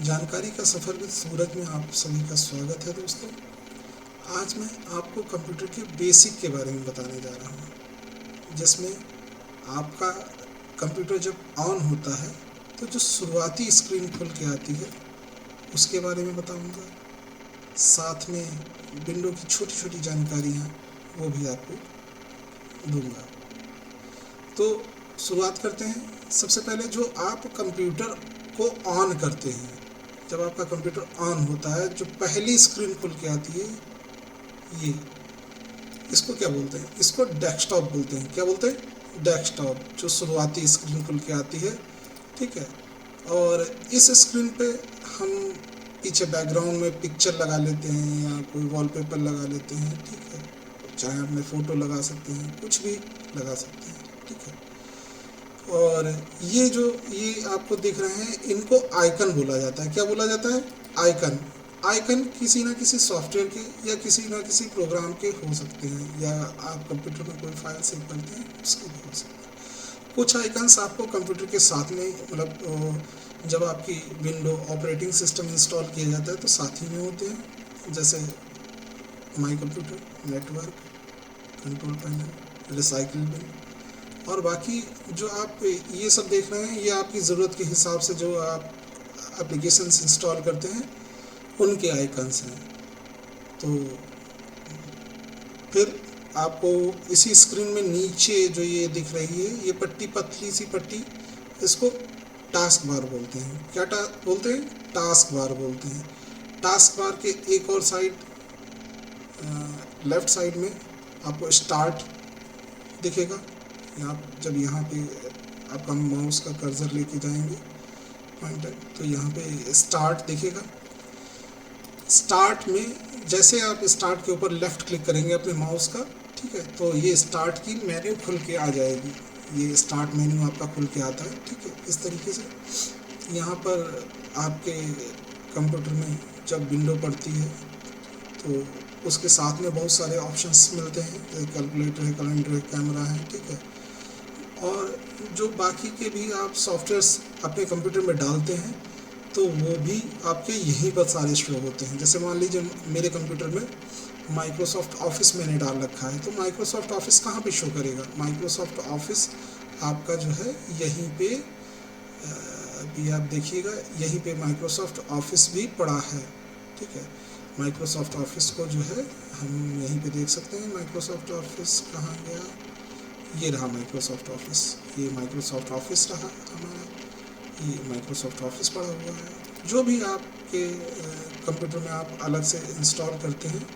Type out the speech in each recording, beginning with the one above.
जानकारी का सफ़र विद सूरज में आप सभी का स्वागत है दोस्तों। आज मैं आपको कंप्यूटर के बेसिक के बारे में बताने जा रहा हूँ, जिसमें आपका कंप्यूटर जब ऑन होता है तो जो शुरुआती स्क्रीन खुल के आती है उसके बारे में बताऊँगा। साथ में विंडो की छोटी छोटी जानकारियाँ वो भी आपको दूँगा। तो शुरुआत करते हैं। सबसे पहले जो आप कंप्यूटर को ऑन करते हैं, जब आपका कंप्यूटर ऑन होता है, जो पहली स्क्रीन खुल के आती है, ये इसको क्या बोलते हैं? इसको डेस्कटॉप बोलते हैं। क्या बोलते हैं? डेस्कटॉप। जो शुरुआती स्क्रीन खुल के आती है, ठीक है। और इस स्क्रीन पे हम पीछे बैकग्राउंड में पिक्चर लगा लेते हैं या कोई वॉलपेपर लगा लेते हैं, ठीक है। चाहे अपने फ़ोटो लगा सकते हैं, कुछ भी लगा सकते हैं, ठीक है। और ये आपको दिख रहे हैं, इनको आइकन बोला जाता है। क्या बोला जाता है? आइकन। आइकन किसी ना किसी सॉफ्टवेयर के या किसी ना किसी प्रोग्राम के हो सकते हैं, या आप कंप्यूटर में कोई फाइल सेव करते हैं उसके भी हो सकते हैं। कुछ आइकन्स आपको कंप्यूटर के साथ में, मतलब जब आपकी विंडो ऑपरेटिंग सिस्टम इंस्टॉल किया जाता है तो साथ ही में होते हैं, जैसे my computer, network, control panel, recycle bin, और बाकी जो आप ये सब देख रहे हैं, ये आपकी ज़रूरत के हिसाब से जो आप एप्लीकेशंस इंस्टॉल करते हैं उनके आइकन्स हैं। तो फिर आपको इसी स्क्रीन में नीचे जो ये दिख रही है, ये पट्टी, पतली सी पट्टी, इसको टास्क बार बोलते हैं। क्या बोलते हैं? टास्क बार बोलते हैं। टास्क बार के एक और साइड, लेफ़्ट साइड में आपको स्टार्ट दिखेगा। आप जब यहाँ पे आपका माउस का कर्सर लेके जाएंगे पॉइंटर, तो यहाँ पे स्टार्ट दिखेगा। स्टार्ट में जैसे आप स्टार्ट के ऊपर लेफ़्ट क्लिक करेंगे अपने माउस का, ठीक है, तो ये स्टार्ट की मेन्यू खुल के आ जाएगी। ये स्टार्ट मेन्यू आपका खुल के आता है, ठीक है। इस तरीके से यहाँ पर आपके कंप्यूटर में जब विंडो पड़ती है तो उसके साथ में बहुत सारे ऑप्शंस मिलते हैं, जैसे कैलकुलेटर है, कैलेंडर है, कैमरा है, ठीक है। और जो बाकी के भी आप सॉफ्टवेयर्स अपने कंप्यूटर में डालते हैं तो वो भी आपके यहीं पर सारे शो होते हैं। जैसे मान लीजिए मेरे कंप्यूटर में माइक्रोसॉफ्ट ऑफिस मैंने डाल रखा है, तो माइक्रोसॉफ्ट ऑफिस कहाँ पे शो करेगा? माइक्रोसॉफ्ट ऑफिस आपका जो है यहीं पे, अभी आप देखिएगा, यहीं पे माइक्रोसॉफ्ट ऑफिस भी पड़ा है, ठीक है। माइक्रोसॉफ्ट ऑफिस को जो है हम यहीं पे देख सकते हैं। माइक्रोसॉफ्ट ऑफिस कहाँ गया? ये रहा माइक्रोसॉफ्ट ऑफिस। ये माइक्रोसॉफ्ट ऑफिस रहा हमारा, ये माइक्रोसॉफ्ट ऑफिस पड़ा हुआ है। जो भी आपके कंप्यूटर में आप अलग से इंस्टॉल करते हैं,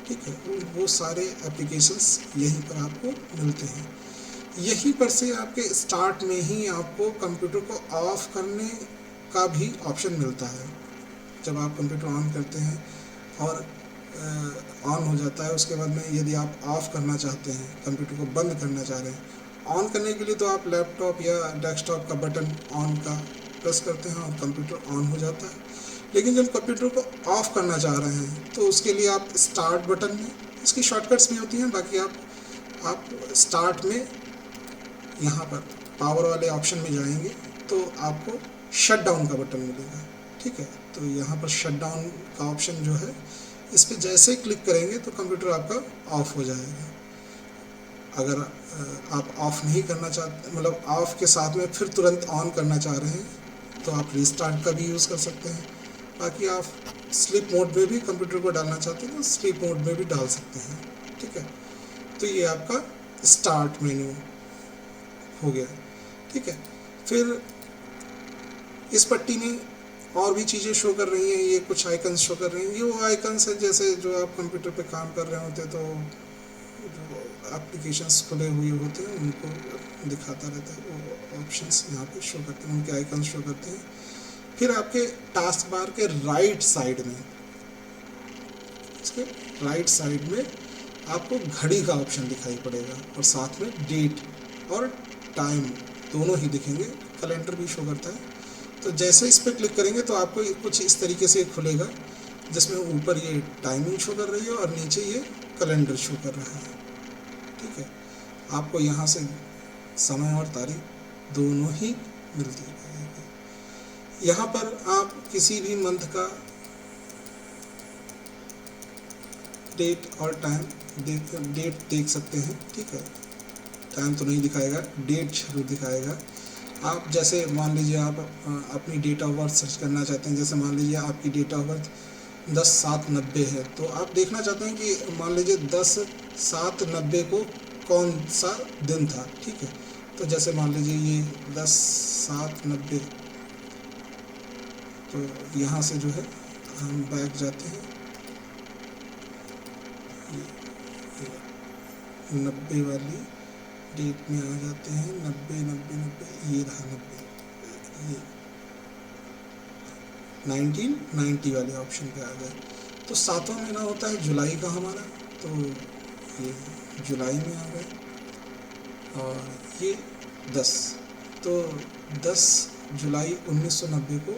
ठीक है, वो सारे एप्लीकेशंस यहीं पर आपको मिलते हैं। यहीं पर से आपके स्टार्ट में ही आपको कंप्यूटर को ऑफ करने का भी ऑप्शन मिलता है। जब आप कंप्यूटर ऑन करते हैं और ऑन हो जाता है, उसके बाद में यदि आप ऑफ़ करना चाहते हैं, कंप्यूटर को बंद करना चाह रहे हैं, ऑन करने के लिए तो आप लैपटॉप या डेस्कटॉप का बटन ऑन का प्रेस करते हैं और कंप्यूटर ऑन हो जाता है। लेकिन जब कंप्यूटर को ऑफ़ करना चाह रहे हैं तो उसके लिए आप स्टार्ट बटन में, इसकी शॉर्टकट्स भी होती हैं, बाकी आप स्टार्ट में यहाँ पर पावर वाले ऑप्शन में जाएंगे तो आपको शट डाउन का बटन मिलेगा, ठीक है। तो यहाँ पर शट डाउन का ऑप्शन जो है, इस पर जैसे क्लिक करेंगे तो कंप्यूटर आपका ऑफ हो जाएगा। अगर आप ऑफ़ नहीं करना चाहते, मतलब ऑफ़ के साथ में फिर तुरंत ऑन करना चाह रहे हैं, तो आप रीस्टार्ट का भी यूज़ कर सकते हैं। बाकी आप स्लीप मोड में भी कंप्यूटर को डालना चाहते हैं तो स्लीप मोड में भी डाल सकते हैं, ठीक है। तो ये आपका स्टार्ट मेन्यू हो गया, ठीक है। फिर इस पट्टी में और भी चीज़ें शो कर रही हैं, ये कुछ आइकन्स शो कर रही हैं। ये वो आइकन्स हैं जैसे जो आप कंप्यूटर पे काम कर रहे होते तो जो एप्लीकेशंस खुले हुए होते हैं उनको दिखाता रहता है, वो ऑप्शंस यहाँ पे शो करते हैं, उनके आइकन्स शो करते हैं। फिर आपके टास्क बार के राइट साइड में, इसके राइट साइड में आपको घड़ी का ऑप्शन दिखाई पड़ेगा और साथ में डेट और टाइम दोनों ही दिखेंगे। कैलेंडर भी शो करता है। तो जैसे इस पर क्लिक करेंगे तो आपको कुछ इस तरीके से खुलेगा, जिसमें ऊपर ये टाइमिंग शो कर रही है और नीचे ये कैलेंडर शो कर रहा है, ठीक है। आपको यहाँ से समय और तारीख दोनों ही मिलती रहेगी। यहाँ पर आप किसी भी मंथ का डेट और टाइम डेट देख सकते हैं, ठीक है। टाइम तो नहीं दिखाएगा, डेट जरूर दिखाएगा। आप जैसे मान लीजिए आप अपनी डेट ऑफ बर्थ सर्च करना चाहते हैं, जैसे मान लीजिए आपकी डेट ऑफ बर्थ 10/7/90 है, तो आप देखना चाहते हैं कि मान लीजिए 10/7/90 को कौन सा दिन था, ठीक है। तो जैसे मान लीजिए ये 10/7/90, तो यहाँ से जो है हम बैक जाते हैं, 90 वाली डेट में आ जाते हैं, 90, ये रहा 90, ये 1990 वाले ऑप्शन पे आ गए। तो 7वां महीना होता है जुलाई का हमारा, तो ये जुलाई में आ गए। और ये 10, तो 10 जुलाई 1990 को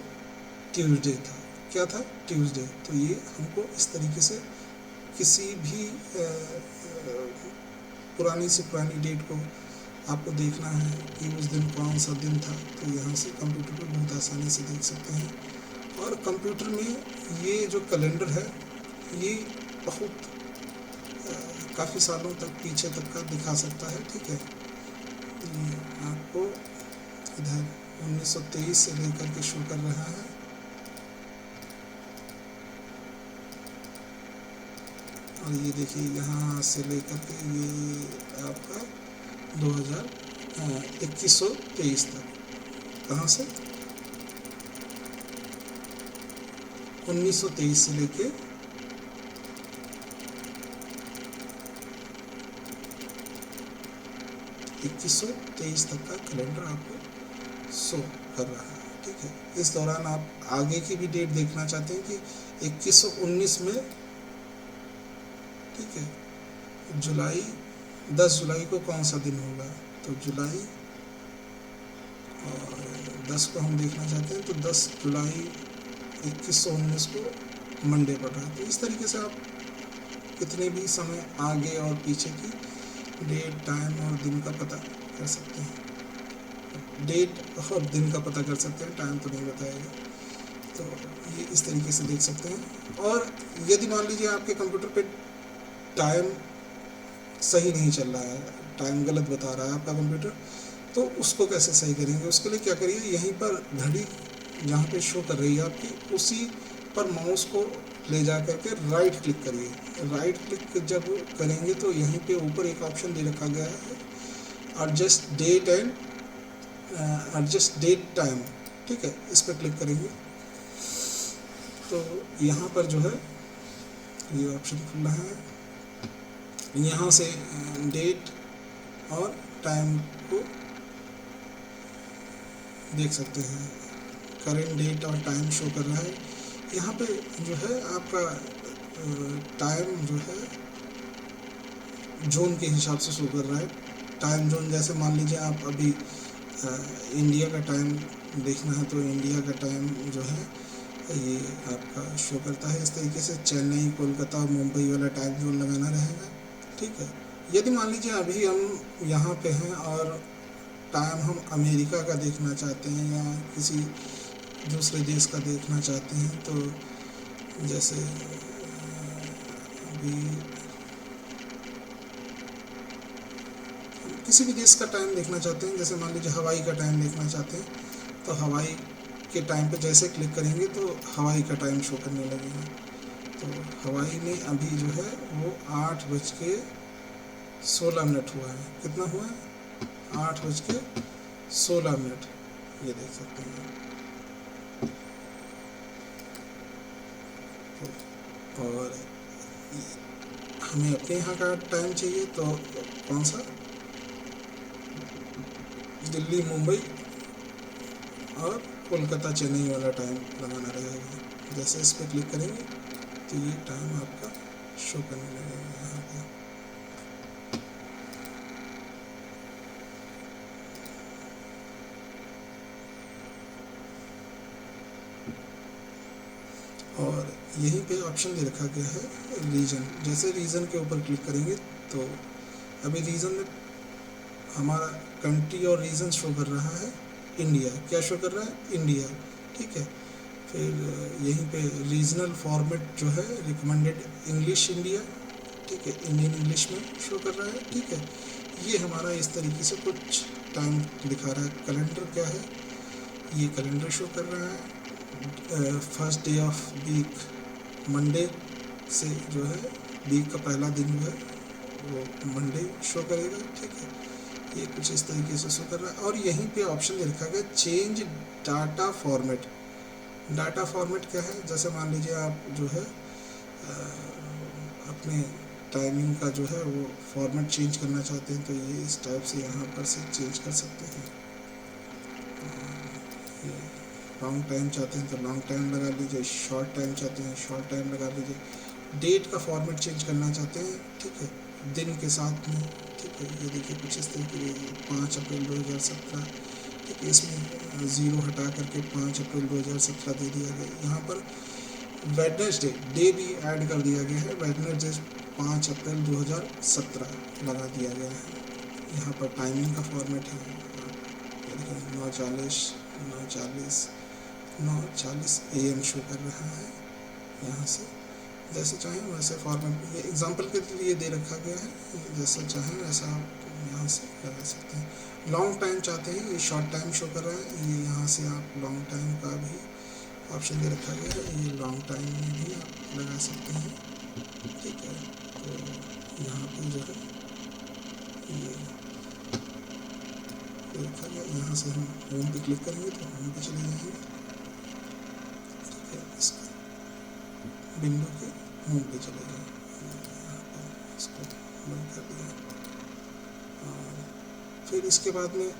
ट्यूसडे था। क्या था? ट्यूसडे। तो ये हमको इस तरीके से किसी भी पुरानी से पुरानी डेट को आपको देखना है कि उस दिन कौन सा दिन था, तो यहाँ से कंप्यूटर पर बहुत आसानी से देख सकते हैं। और कंप्यूटर में ये जो कैलेंडर है ये बहुत काफ़ी सालों तक पीछे तक का दिखा सकता है, ठीक है। ये आपको इधर 1923 से लेकर के शो कर रहा है, और ये देखिए यहाँ से लेकर के ये आपका 2123 तक। कहाँ से? 1923 से लेके 2123 तक का कैलेंडर आपको शो कर रहा है, ठीक है। इस दौरान आप आगे की भी डेट देखना चाहते हैं कि 2119 में, ठीक है, जुलाई 10 जुलाई को कौन सा दिन होगा, तो जुलाई, और 10 को हम देखना चाहते हैं तो 10 जुलाई 2119 को मंडे पड़ रहा है। तो इस तरीके से आप कितने भी समय आगे और पीछे की डेट, टाइम और दिन का पता कर सकते हैं। डेट और दिन का पता कर सकते हैं, टाइम तो नहीं बताएगा। तो ये इस तरीके से देख सकते हैं। और यदि मान लीजिए आपके कंप्यूटर पे टाइम सही नहीं चल रहा है, टाइम गलत बता रहा है आपका कंप्यूटर, तो उसको कैसे सही करेंगे? उसके लिए क्या करिए, यहीं पर घड़ी जहाँ पे शो कर रही है आपकी, उसी पर माउस को ले जा करके राइट क्लिक करिए। राइट क्लिक जब करेंगे तो यहीं पे ऊपर एक ऑप्शन दे रखा गया है, adjust date and adjust date time, ठीक है। इस पर क्लिक करेंगे तो यहाँ पर जो है ये ऑप्शन खुला है, यहाँ से डेट और टाइम को देख सकते हैं। करेंट डेट और टाइम शो कर रहा है। यहाँ पे जो है आपका टाइम जो है जोन के हिसाब से शो कर रहा है। टाइम जोन जैसे मान लीजिए आप अभी इंडिया का टाइम देखना है तो इंडिया का टाइम जो है ये आपका शो करता है इस तरीके से। चेन्नई, कोलकाता, मुंबई वाला टाइम जोन लगाना रहेगा, ठीक है। यदि मान लीजिए अभी हम यहाँ पे हैं और टाइम हम अमेरिका का देखना चाहते हैं या किसी दूसरे देश का देखना चाहते हैं, तो जैसे अभी किसी भी देश का टाइम देखना चाहते हैं, जैसे मान लीजिए हवाई का टाइम देखना चाहते हैं, तो हवाई के टाइम पे जैसे क्लिक करेंगे तो हवाई का टाइम शो करने लगेगा। तो हवाई में अभी जो है वो 8:16 हुआ है। कितना हुआ है? 8:16, ये देख सकते हैं। और हमें अपने यहाँ का टाइम चाहिए तो कौन सा? दिल्ली, मुंबई और कोलकाता, चेन्नई वाला टाइम लगाना रहेगा। जैसे इस पर क्लिक करेंगे तो ये टाइम आपका शो करने लगेगा यहाँ पे। और यहीं पे ऑप्शन दे रखा गया है रीजन। जैसे रीजन के ऊपर क्लिक करेंगे तो अभी रीजन में हमारा कंट्री और रीजन शो कर रहा है इंडिया। क्या शो कर रहा है? इंडिया। ठीक है। फिर यहीं पे रीजनल फॉर्मेट जो है रिकमेंडेड इंग्लिश इंडिया, ठीक है, इंडियन इंग्लिश में शो कर रहा है, ठीक है। ये हमारा इस तरीके से कुछ टाइम दिखा रहा है। कैलेंडर क्या है, ये कैलेंडर शो कर रहा है first day of week, Monday से जो है वीक का पहला दिन जो है वो मंडे शो करेगा, ठीक है। ये कुछ इस तरीके से शो कर रहा है। और यहीं पे ऑप्शन दे रखा गया change data format. Data format क्या है, जैसे मान लीजिए आप जो है अपने टाइमिंग का जो है वो फॉर्मेट चेंज करना चाहते हैं, तो ये इस टाइप से यहाँ पर से चेंज कर सकते हैं। लॉन्ग टाइम चाहते हैं तो लॉन्ग टाइम लगा लीजिए, शॉर्ट टाइम चाहते हैं शॉर्ट टाइम लगा लीजिए। डेट का फॉर्मेट चेंज करना चाहते हैं, ठीक है, दिन के साथ में, ठीक है। ये देखिए कुछ इस तरीके 5 अप्रैल 2017, ठीक है, इसमें 0 हटा करके 5 अप्रैल 2017 दे दिया गया। यहाँ पर वेडनेसडे डे भी ऐड कर दिया गया है, वेडनेसडे 5 अप्रैल 2017 लगा दिया गया है। यहाँ पर टाइमिंग का फॉर्मेट है, 9:40 AM शो कर रहा है। यहाँ से जैसे चाहें वैसे फॉर्मेट, ये एग्जांपल के लिए दे रखा गया है, जैसा चाहें वैसा आप यहाँ से लगा सकते हैं। लॉन्ग टाइम चाहते हैं, ये शॉर्ट टाइम शो कर रहा है, ये यहाँ से आप लॉन्ग टाइम का भी ऑप्शन दे रखा गया है, ये लॉन्ग टाइम में भी आप लगा सकते हैं, ठीक है। तो यहाँ पे जो है ये देखा गया, यहाँ से हम होम पे क्लिक करेंगे तो होम पे चले जाएंगे, ठीक है। इसका विंडो के होम पे चले गए, यहाँ पर इसको बंद कर दिया। और फिर इसके बाद में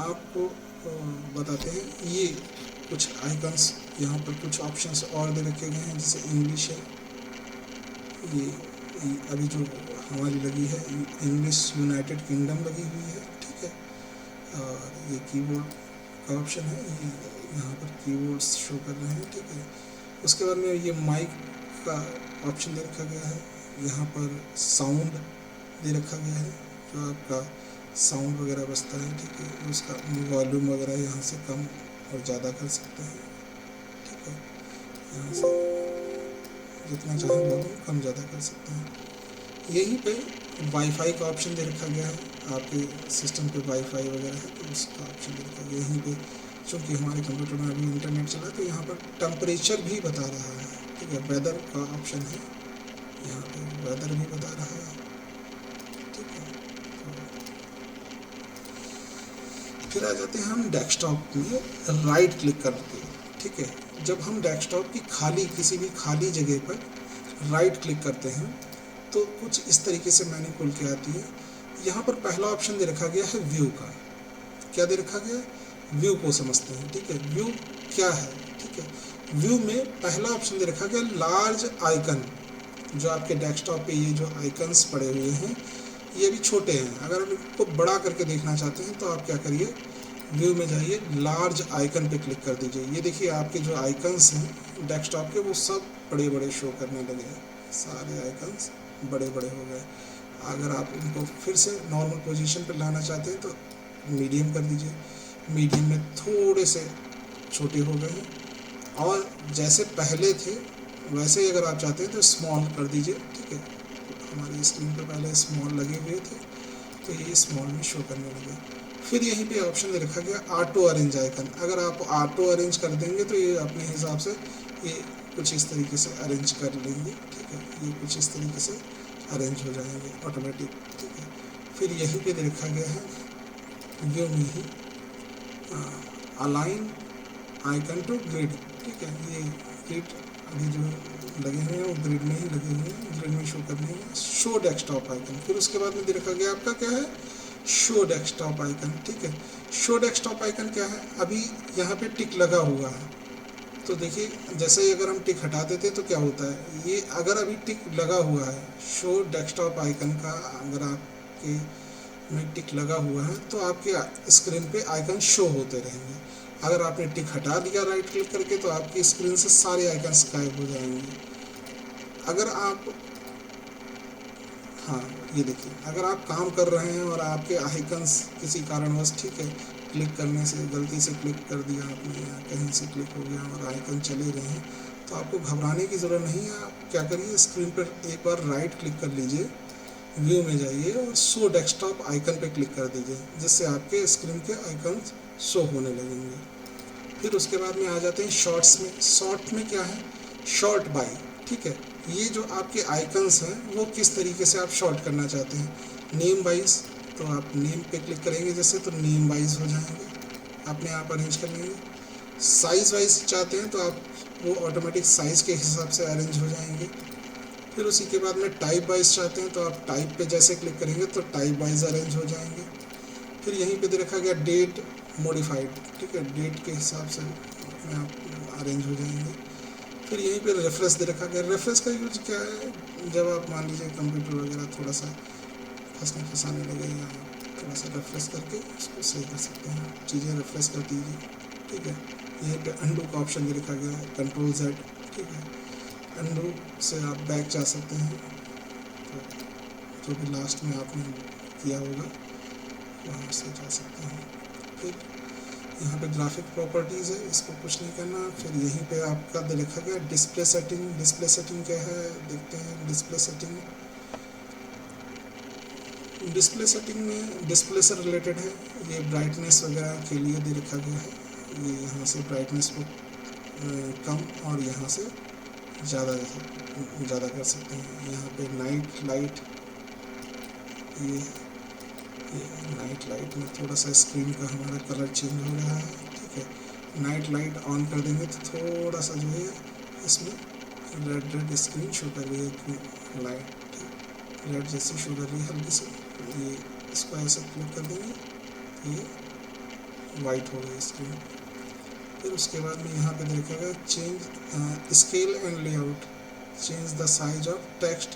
आपको बताते हैं ये कुछ आइकन्स, यहाँ पर कुछ ऑप्शंस और दे रखे गए हैं, जैसे इंग्लिश है, ये अभी जो हमारी लगी है इंग्लिश यूनाइटेड किंगडम लगी हुई है, ठीक है। और ये कीबोर्ड का ऑप्शन है, ये यहाँ पर कीबोर्ड्स शो कर रहे हैं, ठीक है। उसके बाद में ये माइक का ऑप्शन दे रखा गया है, यहाँ पर साउंड दे रखा गया है, जो आपका साउंड वगैरह बजता है, ठीक है, उसका वॉल्यूम वगैरह यहाँ से कम और ज़्यादा कर सकते हैं, ठीक है। यहाँ से जितना चाहें वॉल्यूम कम ज़्यादा कर सकते हैं। यहीं पे वाईफाई का ऑप्शन दे रखा गया है, आपके सिस्टम पे वाईफाई वगैरह है तो उसका ऑप्शन दे रखा गया। यहीं पे चूँकि हमारे कंप्यूटर में अभी इंटरनेट चला तो यहाँ पर टेम्परेचर भी बता रहा है, ठीक है। वेदर का ऑप्शन है, यहाँ पे वेदर भी बता रहा है, ठीक है। तो फिर आ जाते हैं हम डेस्कटॉप में राइट क्लिक करके, ठीक है। जब हम डेस्कटॉप की किसी भी खाली जगह पर राइट क्लिक करते हैं तो कुछ इस तरीके से मेन्यू खुल के आती है। यहाँ पर पहला ऑप्शन दे रखा गया है व्यू का। क्या दे रखा गया है, व्यू को समझते हैं, ठीक है। व्यू क्या है, ठीक है। व्यू में पहला ऑप्शन दे रखा गया लार्ज आइकन। जो आपके डेस्कटॉप पे ये जो आइकन्स पड़े हुए हैं ये भी छोटे हैं, अगर आप इनको बड़ा करके देखना चाहते हैं तो आप क्या करिए, व्यू में जाइए, लार्ज आइकन पे क्लिक कर दीजिए। ये देखिए आपके जो आइकन्स हैं डेस्कटॉप के वो सब बड़े बड़े शो करने लगे हैं, सारे आइकन्स बड़े बड़े हो गए। अगर आप उनको फिर से नॉर्मल पोजीशन पर लाना चाहते हैं तो मीडियम कर दीजिए, मीडियम में थोड़े से छोटे हो गए हैं। और जैसे पहले थे वैसे ही अगर आप चाहते हैं तो स्मॉल कर दीजिए, ठीक है। हमारी स्क्रीन पर पहले स्मॉल लगे हुए थे तो ये स्मॉल में शो करने लगे। फिर यहीं पे ऑप्शन दे रखा गया ऑटो अरेंज आइकन। अगर आप ऑटो अरेंज कर देंगे तो ये अपने हिसाब से ये कुछ इस तरीके से अरेंज कर लेंगे, ठीक है। ये कुछ इस तरीके से अरेंज हो जाएंगे ऑटोमेटिक, ठीक है। फिर यहीं पे दे रखा गया है व्यू में ही अलाइन आइकन टू ग्रिड, ठीक है। ये ग्रिड अभी जो लगे हुए हैं वो ग्रिड में ही लगे हुए हैं, ग्रिड में शो करने हैं। शो डेस्कटॉप आइकन, फिर उसके बाद में दे रखा गया आपका क्या है, शो डेस्कटॉप आइकन, ठीक है। शो डेस्कटॉप आइकन क्या है, अभी यहाँ पे टिक लगा हुआ है तो देखिए जैसे ही अगर हम टिक हटा देते तो क्या होता है, ये अगर अभी टिक लगा हुआ है शो डेस्कटॉप आइकन का, अगर आपके में टिक लगा हुआ है तो आपके स्क्रीन पे आइकन शो होते रहेंगे। अगर आपने टिक हटा दिया राइट क्लिक करके तो आपकी स्क्रीन से सारे आइकन्स गायब हो जाएंगे। अगर आप, हाँ ये देखिए, अगर आप काम कर रहे हैं और आपके आइकन्स किसी कारणवश, ठीक है, क्लिक करने से, गलती से क्लिक कर दिया आपने या कहीं से क्लिक हो गया और आइकन चले गए हैं, तो आपको घबराने की ज़रूरत नहीं है। आप क्या करिए, स्क्रीन पर एक बार राइट क्लिक कर लीजिए, व्यू में जाइए और शो डेस्कटॉप आइकन पे क्लिक कर दीजिए, जिससे आपके स्क्रीन के आइकन शो होने लगेंगे। फिर उसके बाद में आ जाते हैं शॉर्ट्स में। शॉर्ट में क्या है, शॉर्ट बाय, ठीक है। ये जो आपके आइकन्स हैं वो किस तरीके से आप शॉर्ट करना चाहते हैं। नेम वाइज, तो आप नेम पे क्लिक करेंगे जैसे, तो नेम वाइज हो जाएंगे, अपने आप अरेंज कर लेंगे। साइज़ वाइज चाहते हैं तो आप वो ऑटोमेटिक साइज़ के हिसाब से अरेंज हो जाएंगे। फिर उसी के बाद में टाइप वाइज चाहते हैं तो आप टाइप पे जैसे क्लिक करेंगे तो टाइप वाइज अरेंज हो जाएंगे। फिर यहीं पे दे रखा गया डेट मॉडिफाइड, ठीक है, डेट के हिसाब से अपने आप अरेंज हो जाएंगे। फिर यहीं पे रेफरेंस दे रखा गया। रेफरेंस का यूज क्या है, जब आप मान लीजिए कंप्यूटर वगैरह थोड़ा सा फंसाने लगे या थोड़ा सा रेफरेंस करके उसको सही कर सकते हैं, चीज़ें रेफरेंस कर दीजिए, ठीक है। यहीं पे अंडू का ऑप्शन दे रखा गया है, कंट्रोल Z, ठीक है। अंडू से आप बैक जा सकते हैं, तो जो भी लास्ट में आपने किया होगा वहाँ से जा सकते हैं। फिर यहाँ पे ग्राफिक प्रॉपर्टीज़ है, इसको कुछ नहीं करना। फिर यहीं पे आपका लिखा गया डिस्प्ले सेटिंग। डिस्प्ले सेटिंग क्या है देखते हैं। डिस्प्ले सेटिंग, डिस्प्ले सेटिंग में डिस्प्ले से रिलेटेड है, ये ब्राइटनेस वगैरह के लिए दे रखा गया है। ये यहाँ से ब्राइटनेस को कम और यहाँ से ज़्यादा कर सकते हैं। यहाँ पे नाइट लाइट, ये नाइट लाइट में थोड़ा सा स्क्रीन का हमारा कलर चेंज हो रहा है, ठीक है। नाइट लाइट ऑन कर देंगे तो थोड़ा सा जो है इसमें रेड स्क्रीन शो कर रही है, लाइट रेड जैसी शो कर रही है हल्की सी। ये इसको ऐसे क्लिक कर देंगे तो ये वाइट हो गई स्क्रीन। फिर उसके बाद में यहाँ पे देखेगा change scale and layout, change the size of text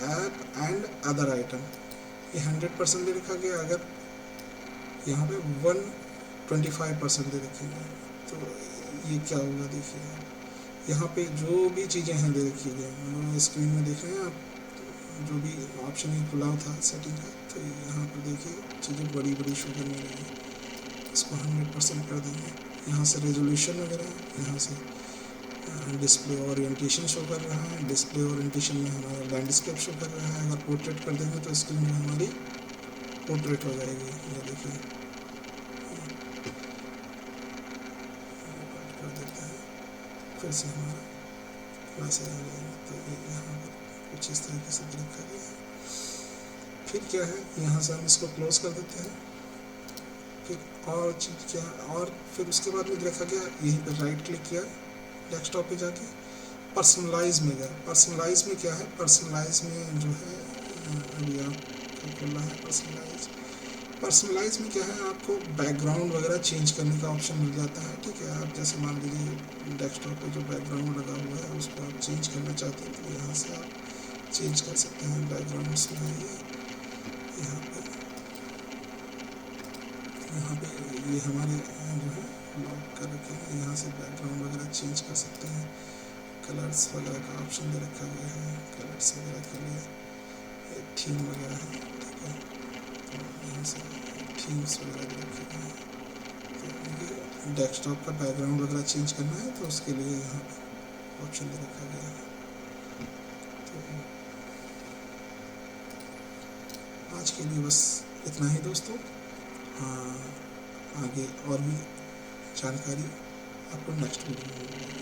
app and other item. ये 100% दे रखा गया, अगर यहाँ पे 125% दे रखी गया तो ये क्या होगा देखिए। यहाँ पे जो भी चीज़ें हैं दे रखी गई, स्क्रीन में देख रहे हैं आप, जो भी ऑप्शन ही खुला था सेटिंग का, तो यहाँ पर देखिए चीज़ें बड़ी बड़ी शो करने लगी। इसको 100% कर देंगे। यहाँ से रेजोल्यूशन वगैरह, यहाँ से डिस्प्ले ओरिएंटेशन शो कर रहा है। डिस्प्ले ओरिएंटेशन में हमारा लैंडस्केप शो कर रहा है। अगर पोर्ट्रेट कर देंगे तो स्क्रीन में हमारी पोर्ट्रेट हो जाएगी। ये देखिए कर देते हैं, फिर से हमारा वैसे आ जाएगा। तो यहाँ पर कुछ इस तरीके से क्लिक कर दिया। फिर क्या है, यहाँ से हम इसको क्लोज कर देते हैं। फिर और चीज़ क्या है, और फिर उसके बाद में देखा गया यहीं पर राइट क्लिक किया, डेस्कटॉप पे जाके पर्सनलाइज में गया। पर्सनलाइज में क्या है, पर्सनलाइज में जो है अभी आपको खोलना है पर्सनलाइज। पर्सनलाइज में क्या है, आपको बैकग्राउंड वगैरह चेंज करने का ऑप्शन मिल जाता है, ठीक है। आप जैसे मान लीजिए डेस्कटॉप पे जो बैकग्राउंड लगा हुआ है उसको आप चेंज करना चाहते हैं तो यहाँ से आप चेंज कर सकते हैं। बैकग्राउंड्स में यहाँ पे ये हमारे जो है लॉक कर रखे हैं, यहाँ से बैकग्राउंड वगैरह चेंज कर सकते हैं। कलर्स वगैरह का ऑप्शन दे रखा गया है, कलर्स वगैरह के लिए थीम वगैरह है, ठीक है। तो यहाँ से थीम्स वगैरह दे रखे गए हैं। तो ये डेस्कटॉप का बैकग्राउंड वगैरह चेंज करना है तो उसके लिए यहाँ पर ऑप्शन दे रखा गया है। तो आज के लिए बस इतना ही दोस्तों। हाँ, आगे और भी जानकारी आपको नेक्स्ट वीडियो में मिलेगी।